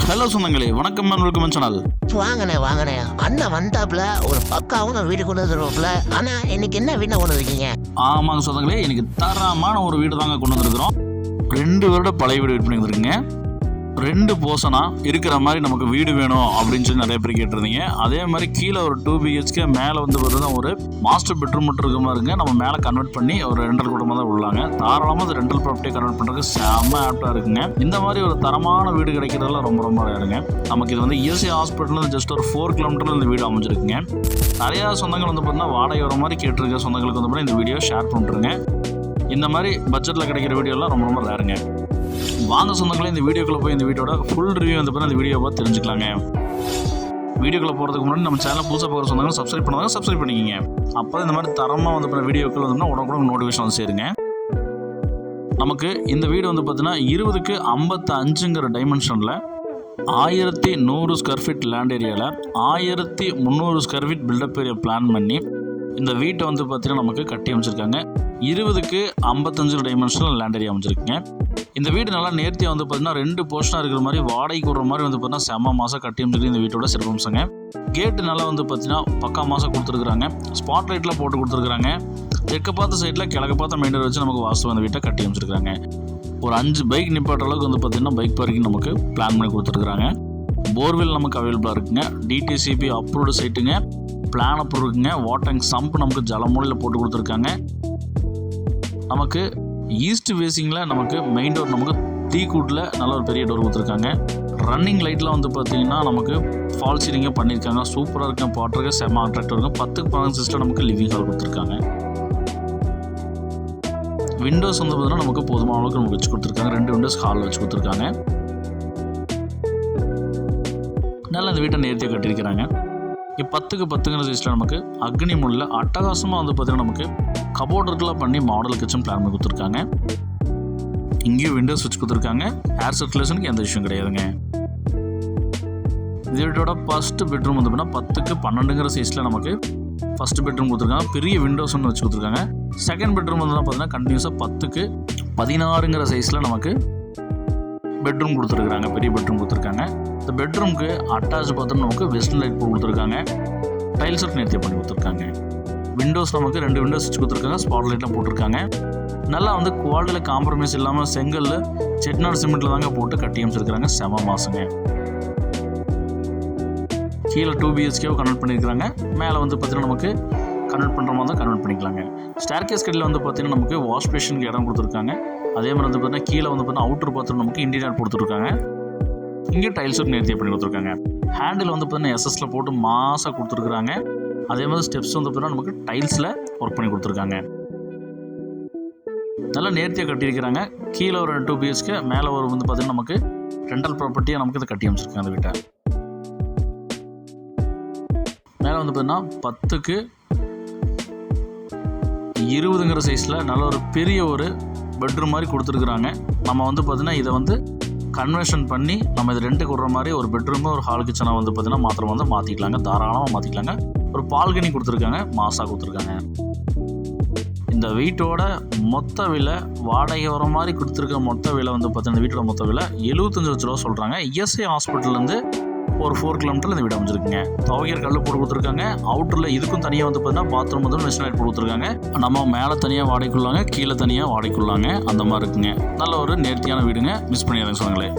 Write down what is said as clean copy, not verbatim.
Hello சொந்தங்களே, வணக்கம் welcome channel. வாங்கண்ணே அண்ணன் வந்தாப்புல ஒரு பக்காவும் வீடு கொண்டு வந்துருவோம்ல. ஆனா இன்னைக்கு என்ன வீட்டை கொண்டு இருக்கீங்க? ஆமாங்க சொந்தங்களே, இன்னைக்கு தரமான ஒரு வீடு தாங்க கொண்டு வந்திருக்கிறோம். 2 வருட பழைய வீடு விற்பனை வந்துருக்குங்க. 2 போர்ஷனா இருக்கிற மாதிரி நமக்கு வீடு வேணும் அப்படின்னு சொல்லி நிறைய பேர் கேட்டிருந்தீங்க. அதே மாதிரி கீழே ஒரு 2 BHK, மேலே வந்து பார்த்தீங்கன்னா ஒரு மாஸ்டர் பெட்ரூம் மட்டும் இருக்க மாதிரி இருங்க. நம்ம மேலே கன்வெர்ட் பண்ணி ஒரு ரெண்டல் குடும்பம் தான் உள்ளாங்க. தாராளமாக அது ரெண்டல் ப்ராப்பர்ட்டியை கன்வெர்ட் பண்ணுறதுக்கு செம்ம ஆப்டாக இருக்குங்க. இந்த மாதிரி ஒரு தரமான வீடு கிடைக்கிறதுலாம் ரொம்ப ரேருங்க. நமக்கு இது வந்து ESI ஹாஸ்பிட்டல் ஜஸ்ட் ஒரு 4 கிலோமீட்டரில் இந்த வீடு அமைஞ்சிருக்குங்க. நிறையா சொந்தங்கள் வந்து பார்த்தீங்கன்னா வாடகை வர மாதிரி கேட்டிருக்க சொந்தங்களுக்கு வந்து பார்த்தீங்கன்னா இந்த வீடியோ ஷேர் பண்ணிட்டுருங்க. இந்த மாதிரி பட்ஜெட்டில் கிடைக்கிற வீடியோலாம் ரொம்ப ரேருங்க. வாங்க சொந்தங்களே, இந்த வீடியோக்குள்ளே போய் இந்த வீடியோட ஃபுல் ரிவ்யூ வந்து பார்த்தா இந்த வீடியோ பார்த்து தெரிஞ்சுக்கலாங்க. வீடியோக்குள்ளே போகிறதுக்கு முன்னாடி நம்ம சேனலை புதுசாக பார்க்குற சொந்தங்கள் சப்ஸ்கிரைப் பண்ணிக்கிங்க. அப்போ இந்த மாதிரி தரமாக வந்து பார்த்தா வீடியோக்கள் வந்தோம்னா உடனே நோட்டிஃபிகேஷன் வந்து சேருங்க. நமக்கு இந்த வீடு வந்து பார்த்தீங்கன்னா 20க்கு 55ங்கிற டைமென்ஷனில் 1100 ஸ்கொயர் ஃபீட் லேண்ட் ஏரியாவில் 1300 square feet built up area plan பண்ணி இந்த வீட்டை வந்து பார்த்தீங்கன்னா நமக்கு கட்டி அமைச்சிருக்காங்க. 20க்கு 55 டைமென்ஷனில் லேண்ட் ஏரியா அமைச்சிருக்குங்க. இந்த வீடு நல்லா நேர்த்தியாக வந்து பார்த்தீங்கன்னா 2 போர்ஷனாக இருக்கிற மாதிரி வாடகைக்கு விடுற மாதிரி வந்து பார்த்தீங்கன்னா செம்ம மாதம் கட்டி அமைச்சிருக்கு. இந்த வீட்டோட சிறப்பம்சங்க கேட்டு நல்லா வந்து பார்த்தீங்கன்னா பக்கா மாதம் கொடுத்துருக்குறாங்க. ஸ்பாட் லைட்டில் போட்டு கொடுத்துருக்குறாங்க. தெற்கு பார்த்த சைடில் கிழக்கு பார்த்த மெயின் ரோடு வச்சு நமக்கு வாஸ்து அந்த வீட்டை கட்டி அமைச்சிருக்காங்க. ஒரு 5 பைக் நிப்பாட்டுற அளவுக்கு வந்து பார்த்தீங்கன்னா பைக் பார்க்கிங் நமக்கு பிளான் பண்ணி கொடுத்துருக்குறாங்க. போர்வெல் நமக்கு அவைலபிளாக இருக்குங்க. DTCP அப்ரூவ்டு சைட்டுங்க. பிளான் அப்ரூவ் இருக்குங்க. வாட்டர் டேங்க் சம்ப் நமக்கு ஜலமூலையில் போட்டு கொடுத்துருக்காங்க. நமக்கு ஈஸ்ட் ஃபேஸிங்கில் நமக்கு மெயின் டோர் நமக்கு டீக்கூட்டில் நல்ல ஒரு பெரிய டோர் கொடுத்துருக்காங்க. ரன்னிங் லைட்லாம் வந்து பார்த்தீங்கன்னா நமக்கு ஃபால் சீலிங்கே பண்ணியிருக்காங்க. சூப்பராக இருக்கும். பாட்டுருக்கு செம்ம அட்ராக்டிவ் இருக்கும். 10க்கு 15 சிஸ்டம் நமக்கு லிவிங் ஹால் கொடுத்துருக்காங்க. விண்டோஸ் வந்து பார்த்தீங்கன்னா நமக்கு போதுமான அளவுக்கு நமக்கு வச்சு கொடுத்துருக்காங்க. 2 விண்டோஸ் ஹாலில் வச்சு கொடுத்துருக்காங்க. நல்லா இந்த வீட்டை நேர்த்தியாக கட்டியிருக்கிறாங்க. 10க்கு 10ங்கிற சைஸில் நமக்கு அக்னி முள்ளில் அட்டகாசமாக வந்து பார்த்தீங்கன்னா நமக்கு கபோர்டர்க்கெலாம் பண்ணி மாடல் கிச்சன் பிளான் பண்ணி கொடுத்துருக்காங்க. இங்கேயும் விண்டோஸ் வச்சு கொடுத்துருக்காங்க. ஏர் சர்க்குலேஷனுக்கு எந்த விஷயம் கிடையாதுங்க. இதோட ஃபஸ்ட்டு பெட்ரூம் வந்து பார்த்தீங்கன்னா 10க்கு 12ங்கிற சைஸில் நமக்கு ஃபஸ்ட்டு பெட்ரூம் கொடுத்துருக்காங்க. பெரிய விண்டோஸ் ஒன்று வச்சு கொடுத்துருக்காங்க. செகண்ட் பெட்ரூம் வந்து பார்த்தீங்கன்னா கண்டினியூஸாக 10க்கு 16ங்கிற சைஸில் நமக்கு பெட்ரூம் கொடுத்துருக்காங்க. பெரிய பெட்ரூம் கொடுத்துருக்காங்க. இந்த பெட்ரூமுக்கு அட்டாச் பாத்ரூம் நமக்கு வெஸ்டர்ன் லைட் போட்டு கொடுத்துருக்காங்க. டைல்ஸ் ஒர்க் நேர்த்தி பண்ணி கொடுத்துருக்காங்க. விண்டோஸ் நமக்கு 2 விண்டோஸ் வச்சு கொடுத்துருக்காங்க. ஸ்பாட் லைட்லாம் போட்டிருக்காங்க. நல்லா வந்து குவாலிட்டியில் காம்ப்ரமைஸ் இல்லாமல் செங்கல் செட்நாடு சிமெண்ட்டில் தாங்க போட்டு கட்டி அமைச்சிருக்கிறாங்க. செம மாசுங்க. கீழே 2 BHK கன்வெர்ட் பண்ணியிருக்கிறாங்க. மேலே வந்து பார்த்தீங்கன்னா நமக்கு கன்வெர்ட் பண்ணுற மாதிரி தான் கன்வெர்ட் பண்ணிக்கலாங்க. ஸ்டேர்கேஸ் கட்டில் வந்து பார்த்தீங்கன்னா நமக்கு வாஷ் பேஷனுக்கு இடம் கொடுத்துருக்காங்க. அதே மாதிரி வந்து பார்த்தீங்கன்னா கீழே வந்து பார்த்தீங்கன்னா அவுட்டர் பாத்ரூம் நமக்கு இன்டீரியர் கொடுத்துருக்காங்க. இங்கே டைல்ஸ் ஒர்க் நேர்த்தியாக பண்ணி கொடுத்துருக்காங்க. ஹேண்டில் வந்து பார்த்தீங்கன்னா SSல போட்டு மாசாக கொடுத்துருக்குறாங்க. அதே மாதிரி ஸ்டெப்ஸ் வந்து பார்த்தீங்கன்னா நமக்கு டைல்ஸில் ஒர்க் பண்ணி கொடுத்துருக்காங்க. நல்லா நேர்த்தியாக கட்டியிருக்கிறாங்க. கீழே ஒரு 2 BHK, மேலே ஒரு வந்து பார்த்தீங்கன்னா நமக்கு ரெண்டல் ப்ராப்பர்ட்டியாக நமக்கு இதை கட்டி அமைச்சிருக்காங்க. அந்த வீட்டை மேலே வந்து பார்த்தீங்கன்னா 10க்கு 20ங்கிற சைஸில் நல்ல ஒரு பெரிய ஒரு பெட்ரூம் மாதிரி கொடுத்துருக்குறாங்க. நம்ம வந்து பார்த்தீங்கன்னா இதை வந்து கன்வர்ஷன் பண்ணி நம்ம இது ரெண்டுக்கு விடுற மாதிரி ஒரு பெட்ரூமு ஒரு ஹால் கிச்சனாக வந்து பார்த்தீங்கன்னா மாற்றிக்கலாங்க. தாராளமாக மாற்றிக்கலாங்க. ஒரு பால்கனி கொடுத்துருக்காங்க. மாசாக கொடுத்துருக்காங்க. இந்த வீட்டோட மொத்த விலை வாடகை வர மாதிரி கொடுத்துருக்க மொத்த விலை வந்து பார்த்தீங்கன்னா இந்த வீட்டோட மொத்த விலை 75 லட்ச ரூபா சொல்கிறாங்க. ESI ஹாஸ்பிட்டல்லேருந்து ஒரு 4 கிலோமீட்டரில் இந்த வீடு அமைஞ்சிருக்குங்க. துவைக்கிற கல் போட்டு கொடுத்துருக்காங்க. அவுட்டரில் இதுக்கும் தனியாக வந்து பார்த்தீங்கன்னா பாத்ரூம் வந்து வெஸ்டர்ன் லைட் போட்டு கொடுத்துருக்காங்க. நம்ம மேலே தனியாக வாடகைக்குள்ளாங்க, கீழே தனியாக வாடகைக்குள்ளாங்க. அந்த மாதிரி இருக்குங்க. நல்ல ஒரு நேர்த்தியான வீடுங்க. மிஸ் பண்ணிடுறேங்க சொன்னாங்களே.